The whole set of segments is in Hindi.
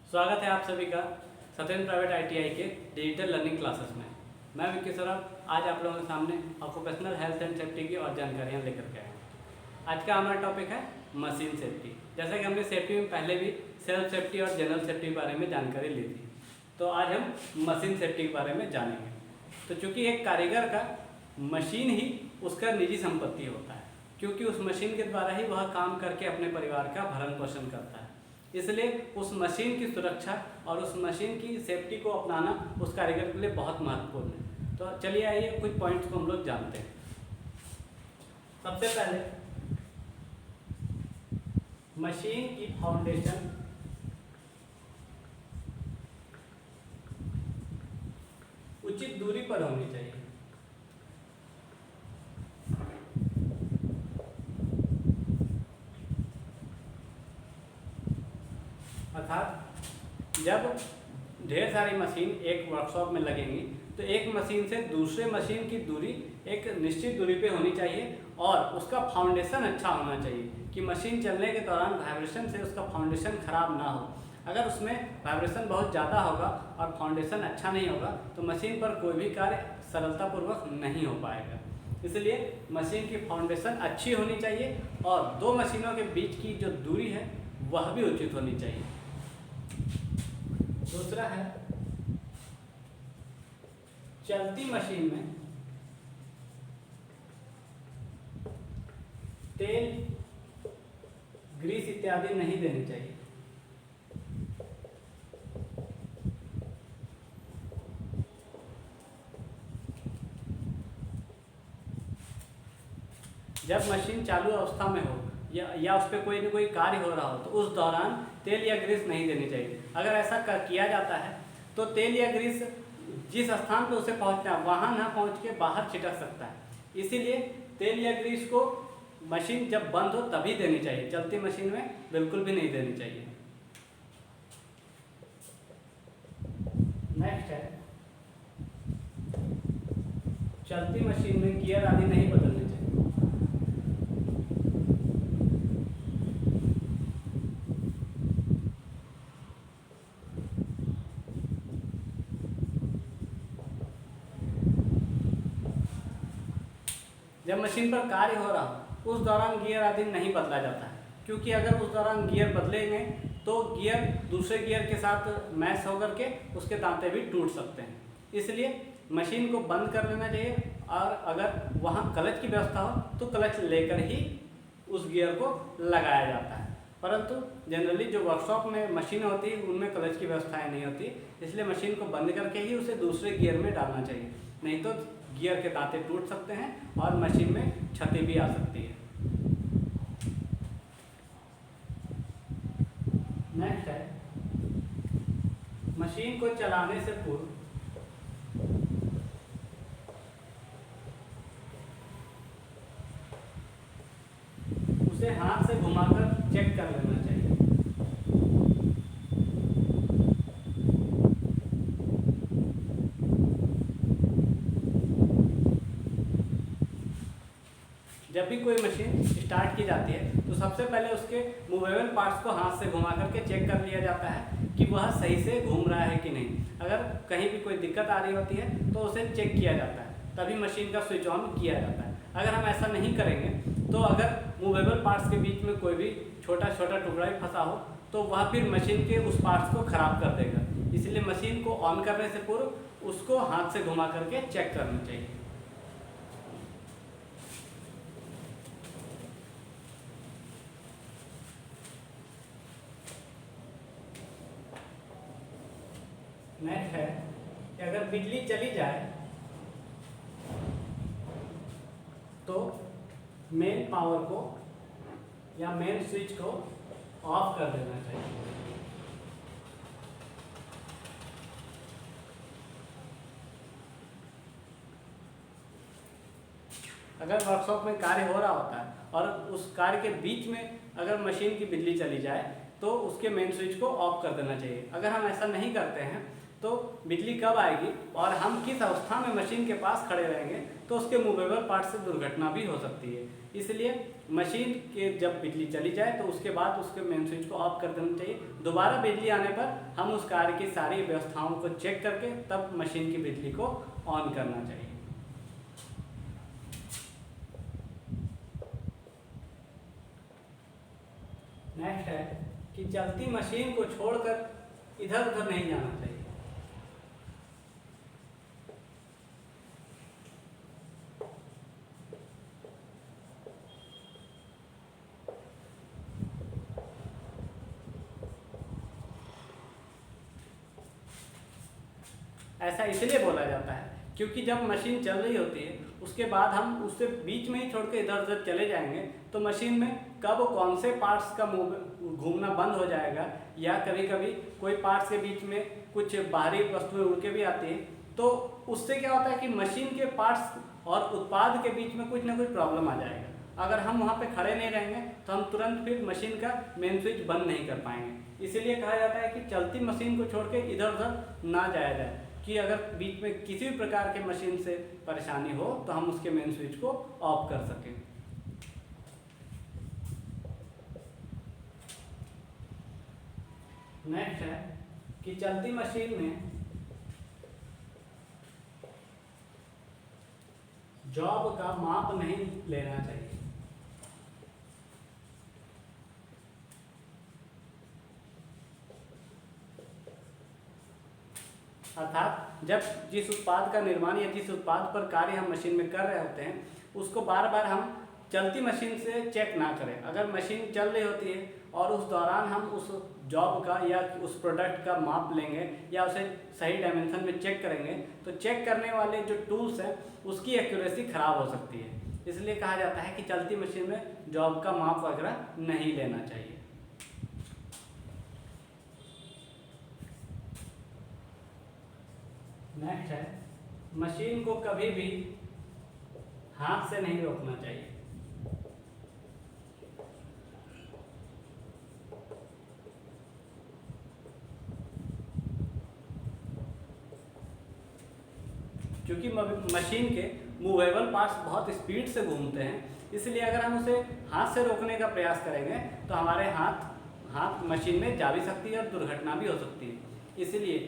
स्वागत है आप सभी का सत्येंद्र प्राइवेट आईटीआई के डिजिटल लर्निंग क्लासेस में। मैं विक्की सौरभ आज आप लोगों के सामने ऑक्यूपेशनल हेल्थ एंड सेफ्टी की और जानकारियाँ लेकर के आए हैं। आज का हमारा टॉपिक है मशीन सेफ्टी। जैसा कि हमने सेफ्टी में पहले भी सेल्फ सेफ्टी और जनरल सेफ्टी के बारे में जानकारी ली थी, तो आज हम मशीन सेफ्टी के बारे में जानेंगे। तो चूँकि एक कारीगर का मशीन ही उसका निजी संपत्ति होता है, क्योंकि उस मशीन के द्वारा ही वह काम करके अपने परिवार का भरण पोषण करता है, इसलिए उस मशीन की सुरक्षा और उस मशीन की सेफ्टी को अपनाना उस कारीगर के लिए बहुत महत्वपूर्ण है। तो चलिए आइए कुछ पॉइंट्स को हम लोग जानते हैं। सबसे पहले मशीन की फाउंडेशन उचित दूरी पर होनी चाहिए। अर्थात जब ढेर सारी मशीन एक वर्कशॉप में लगेंगी तो एक मशीन से दूसरे मशीन की दूरी एक निश्चित दूरी पे होनी चाहिए और उसका फाउंडेशन अच्छा होना चाहिए कि मशीन चलने के दौरान वाइब्रेशन से उसका फाउंडेशन खराब ना हो। अगर उसमें वाइब्रेशन बहुत ज़्यादा होगा और फाउंडेशन अच्छा नहीं होगा तो मशीन पर कोई भी कार्य सरलतापूर्वक नहीं हो पाएगा। इसलिए मशीन की फाउंडेशन अच्छी होनी चाहिए और दो मशीनों के बीच की जो दूरी है वह भी उचित होनी चाहिए। दूसरा है चलती मशीन में तेल, ग्रीस इत्यादि नहीं देनी चाहिए। जब मशीन चालू अवस्था में हो या उस पर कोई न कोई कार्य हो रहा हो तो उस दौरान तेल या ग्रीस नहीं देनी चाहिए। अगर ऐसा किया जाता है तो तेल या ग्रीस जिस स्थान पर उसे पहुंचना है वहां ना पहुंच के बाहर छिटक सकता है। इसीलिए तेल या ग्रीस को मशीन जब बंद हो तभी देनी चाहिए, चलती मशीन में बिल्कुल भी नहीं देनी चाहिए। नेक्स्ट है चलती मशीन में गियर आदि नहीं बदलने चाहिए। जब मशीन पर कार्य हो रहा हो उस दौरान गियर आदि नहीं बदला जाता है, क्योंकि अगर उस दौरान गियर बदलेंगे तो गियर दूसरे गियर के साथ मैच होकर के उसके दांते भी टूट सकते हैं। इसलिए मशीन को बंद कर देना चाहिए और अगर वहाँ क्लच की व्यवस्था हो तो क्लच लेकर ही उस गियर को लगाया जाता है। परंतु जनरली जो वर्कशॉप में मशीन होती है उनमें क्लच की व्यवस्थाएं नहीं होती, इसलिए मशीन को बंद करके ही उसे दूसरे गियर में डालना चाहिए, नहीं तो गियर के दांते टूट सकते हैं और मशीन में क्षति भी आ सकती है। नेक्स्ट है मशीन को चलाने से पूर्व उसे हाथ से घुमाकर चेक कर लेना चाहिए। जब भी कोई मशीन स्टार्ट की जाती है तो सबसे पहले उसके मूवेबल पार्ट्स को हाथ से घुमा करके चेक कर लिया जाता है कि वह सही से घूम रहा है कि नहीं। अगर कहीं भी कोई दिक्कत आ रही होती है तो उसे चेक किया जाता है, तभी मशीन का स्विच ऑन किया जाता है। अगर हम ऐसा नहीं करेंगे तो अगर मूवेबल पार्ट्स के बीच में कोई भी छोटा छोटा टुकड़ा ही फंसा हो तो वह फिर मशीन के उस पार्ट्स को खराब कर देगा। इसलिए मशीन को ऑन करने से पूर्व उसको हाथ से घुमा करके चेक करना चाहिए। नेक्स्ट है कि अगर बिजली चली जाए तो मेन पावर को या मेन स्विच को ऑफ कर देना चाहिए। अगर वर्कशॉप में कार्य हो रहा होता है और उस कार्य के बीच में अगर मशीन की बिजली चली जाए तो उसके मेन स्विच को ऑफ कर देना चाहिए। अगर हम ऐसा नहीं करते हैं तो बिजली कब आएगी और हम किस अवस्था में मशीन के पास खड़े रहेंगे तो उसके मूवेबल पार्ट से दुर्घटना भी हो सकती है। इसलिए मशीन के जब बिजली चली जाए तो उसके बाद उसके मेन स्विच को ऑफ कर देना चाहिए। दोबारा बिजली आने पर हम उस कार्य की सारी व्यवस्थाओं को चेक करके तब मशीन की बिजली को ऑन करना चाहिए। नेक्स्ट है कि चलती मशीन को छोड़कर इधर उधर नहीं जाना चाहिए। ऐसा इसलिए बोला जाता है क्योंकि जब मशीन चल रही होती है उसके बाद हम उससे बीच में ही छोड़ के इधर उधर चले जाएंगे तो मशीन में कब कौन से पार्ट्स का घूमना बंद हो जाएगा, या कभी कभी कोई पार्ट्स के बीच में कुछ बाहरी वस्तुएं उड़ के भी आती हैं, तो उससे क्या होता है कि मशीन के पार्ट्स और उत्पाद के बीच में कुछ ना कुछ प्रॉब्लम आ जाएगा। अगर हम वहाँ पे खड़े नहीं रहेंगे तो हम तुरंत फिर मशीन का मेन स्विच बंद नहीं कर पाएंगे। इसीलिए कहा जाता है कि चलती मशीन को छोड़ के इधर उधर ना जाया जाए, कि अगर बीच में किसी भी प्रकार के मशीन से परेशानी हो तो हम उसके मेन स्विच को ऑफ कर सकें। नेक्स्ट है कि चलती मशीन में जॉब का माप नहीं लेना चाहिए। अर्थात जब जिस उत्पाद का निर्माण या जिस उत्पाद पर कार्य हम मशीन में कर रहे होते हैं उसको बार बार हम चलती मशीन से चेक ना करें। अगर मशीन चल रही होती है और उस दौरान हम उस जॉब का या उस प्रोडक्ट का माप लेंगे या उसे सही डायमेंशन में चेक करेंगे तो चेक करने वाले जो टूल्स हैं उसकी एक्यूरेसी खराब हो सकती है। इसलिए कहा जाता है कि चलती मशीन में जॉब का माप वगैरह नहीं लेना चाहिए। नेक्स्ट है मशीन को कभी भी हाथ से नहीं रोकना चाहिए। क्योंकि मशीन के मूवेबल पार्ट्स बहुत स्पीड से घूमते हैं, इसलिए अगर हम उसे हाथ से रोकने का प्रयास करेंगे तो हमारे हाथ मशीन में जा भी सकती है और दुर्घटना भी हो सकती है। इसलिए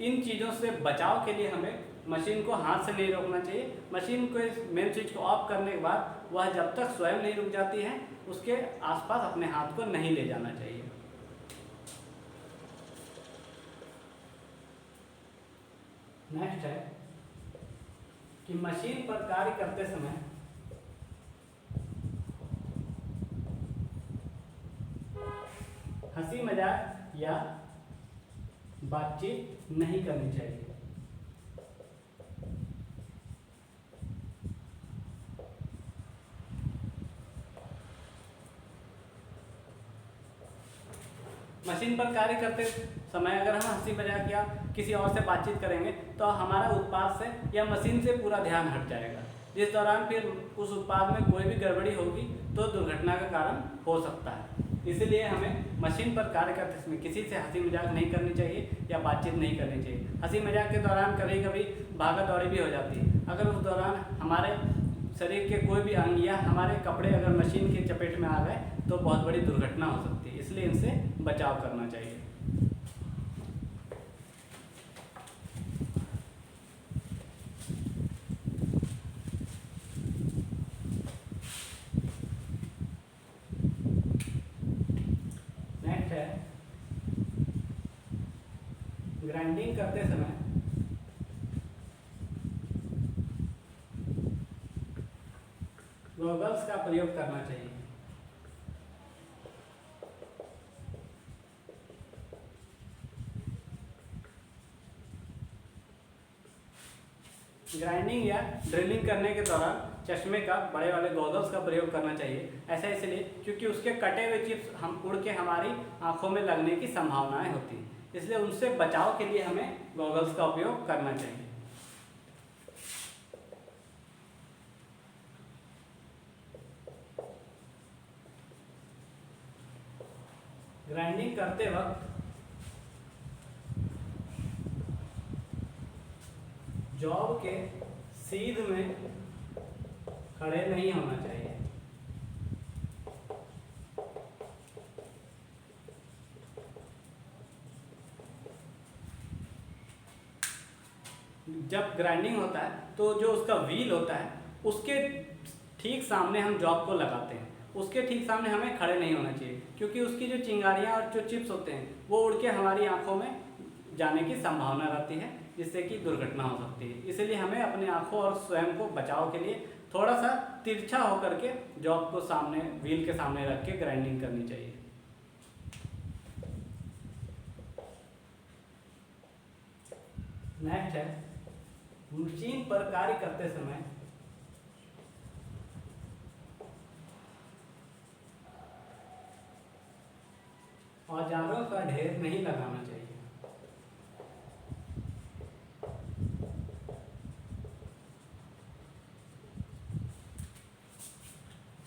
इन चीज़ों से बचाव के लिए हमें मशीन को हाथ से नहीं रोकना चाहिए। मशीन को मेन स्विच को ऑफ करने के बाद वह जब तक स्वयं नहीं रुक जाती है उसके आसपास अपने हाथ को नहीं ले जाना चाहिए। नेक्स्ट है कि मशीन पर कार्य करते समय हंसी मजाक या बातचीत नहीं करनी चाहिए। मशीन पर कार्य करते समय अगर हम हंसी मजाक या किसी और से बातचीत करेंगे तो हमारा उत्पाद से या मशीन से पूरा ध्यान हट जाएगा, जिस दौरान फिर उस उत्पाद में कोई भी गड़बड़ी होगी तो दुर्घटना का कारण हो सकता है। इसलिए हमें मशीन पर कार्य करते समय किसी से हंसी मजाक नहीं करनी चाहिए या बातचीत नहीं करनी चाहिए। हंसी मजाक के दौरान कभी कभी भागा दौड़ी भी हो जाती है। अगर उस दौरान हमारे शरीर के कोई भी अंग या हमारे कपड़े अगर मशीन के चपेट में आ गए तो बहुत बड़ी दुर्घटना हो सकती है, इसलिए इनसे बचाव करना चाहिए। नेक्स्ट है ग्राइंडिंग करते समय गॉगल्स का प्रयोग करना चाहिए। ग्राइंडिंग या ड्रिलिंग करने के दौरान चश्मे का बड़े वाले गॉगल्स का प्रयोग करना चाहिए। ऐसा इसलिए क्योंकि उसके कटे हुए चिप्स हम उड़ के हमारी आंखों में लगने की संभावनाएं होती हैं, इसलिए उनसे बचाव के लिए हमें गॉगल्स का उपयोग करना चाहिए। ग्राइंडिंग करते वक्त जॉब के सीध में खड़े नहीं होना चाहिए। जब ग्राइंडिंग होता है तो जो उसका व्हील होता है उसके ठीक सामने हम जॉब को लगाते हैं। उसके ठीक सामने हमें खड़े नहीं होना चाहिए, क्योंकि उसकी जो चिंगारियाँ और जो चिप्स होते हैं वो उड़ के हमारी आँखों में जाने की संभावना रहती है, जिससे कि दुर्घटना हो सकती है। इसलिए हमें अपने आँखों और स्वयं को बचाव के लिए थोड़ा सा तिरछा होकर के जॉब को सामने व्हील के सामने रख के ग्राइंडिंग करनी चाहिए। नेक्स्ट है मशीन पर कार्य करते समय औजारों का ढेर नहीं लगाना चाहिए।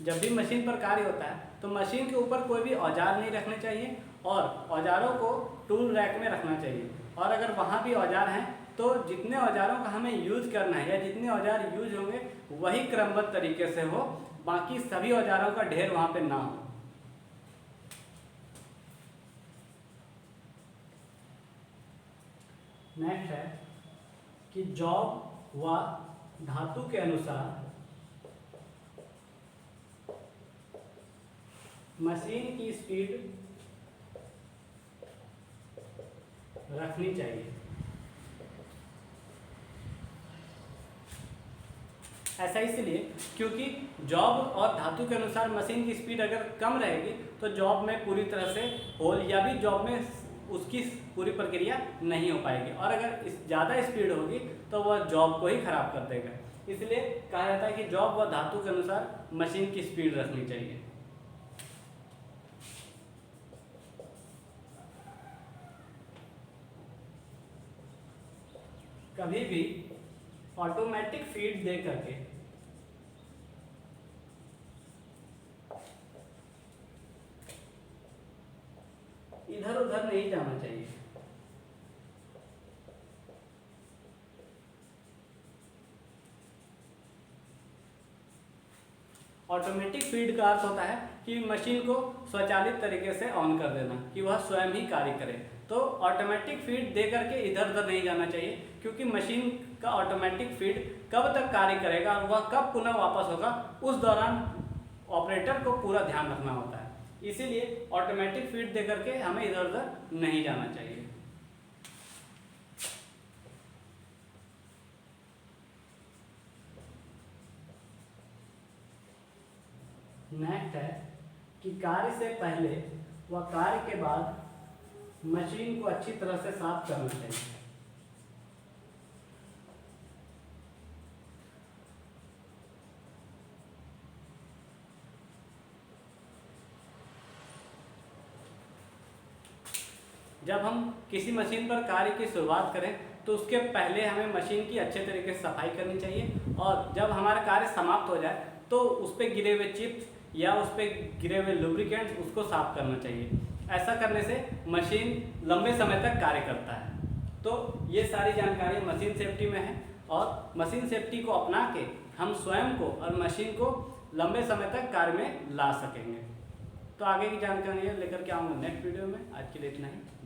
जब भी मशीन पर कार्य होता है तो मशीन के ऊपर कोई भी औजार नहीं रखने चाहिए और औजारों को टूल रैक में रखना चाहिए। और अगर वहाँ भी औजार हैं तो जितने औजारों का हमें यूज करना है या जितने औजार यूज होंगे वही क्रमबद्ध तरीके से हो, बाकी सभी औजारों का ढेर वहाँ पे ना हो। नेक्स्ट है कि जॉब व धातु के अनुसार मशीन की स्पीड रखनी चाहिए। ऐसा इसलिए क्योंकि जॉब और धातु के अनुसार मशीन की स्पीड अगर कम रहेगी तो जॉब में पूरी तरह से होल या भी जॉब में उसकी पूरी प्रक्रिया नहीं हो पाएगी, और अगर ज़्यादा स्पीड होगी तो वह जॉब को ही खराब कर देगा। इसलिए कहा जाता है कि जॉब व धातु के अनुसार मशीन की स्पीड रखनी चाहिए। कभी भी ऑटोमेटिक फीड दे करके इधर उधर नहीं जाना चाहिए। ऑटोमेटिक फीड का अर्थ होता है कि मशीन को स्वचालित तरीके से ऑन कर देना, कि वह स्वयं ही कार्य करे। तो ऑटोमेटिक फीड दे करके इधर उधर नहीं जाना चाहिए, क्योंकि मशीन का ऑटोमेटिक फीड कब तक कार्य करेगा और वह कब पुनः वापस होगा, उस दौरान ऑपरेटर को पूरा ध्यान रखना होता है। इसीलिए ऑटोमेटिक फीड दे करके हमें इधर उधर नहीं जाना चाहिए। नेक्स्ट है कि कार्य से पहले व कार्य के बाद मशीन को अच्छी तरह से साफ करना चाहिए। जब हम किसी मशीन पर कार्य की शुरुआत करें तो उसके पहले हमें मशीन की अच्छे तरीके से सफाई करनी चाहिए, और जब हमारा कार्य समाप्त हो जाए तो उस पर गिरे हुए चिप्स या उस पर गिरे हुए लुब्रिकेंट्स उसको साफ करना चाहिए। ऐसा करने से मशीन लंबे समय तक कार्य करता है। तो ये सारी जानकारी मशीन सेफ्टी में है, और मशीन सेफ्टी को अपना के हम स्वयं को और मशीन को लंबे समय तक कार्य में ला सकेंगे। तो आगे की जानकारी लेकर के आऊँगा नेक्स्ट वीडियो में। आज के लिए इतना ही।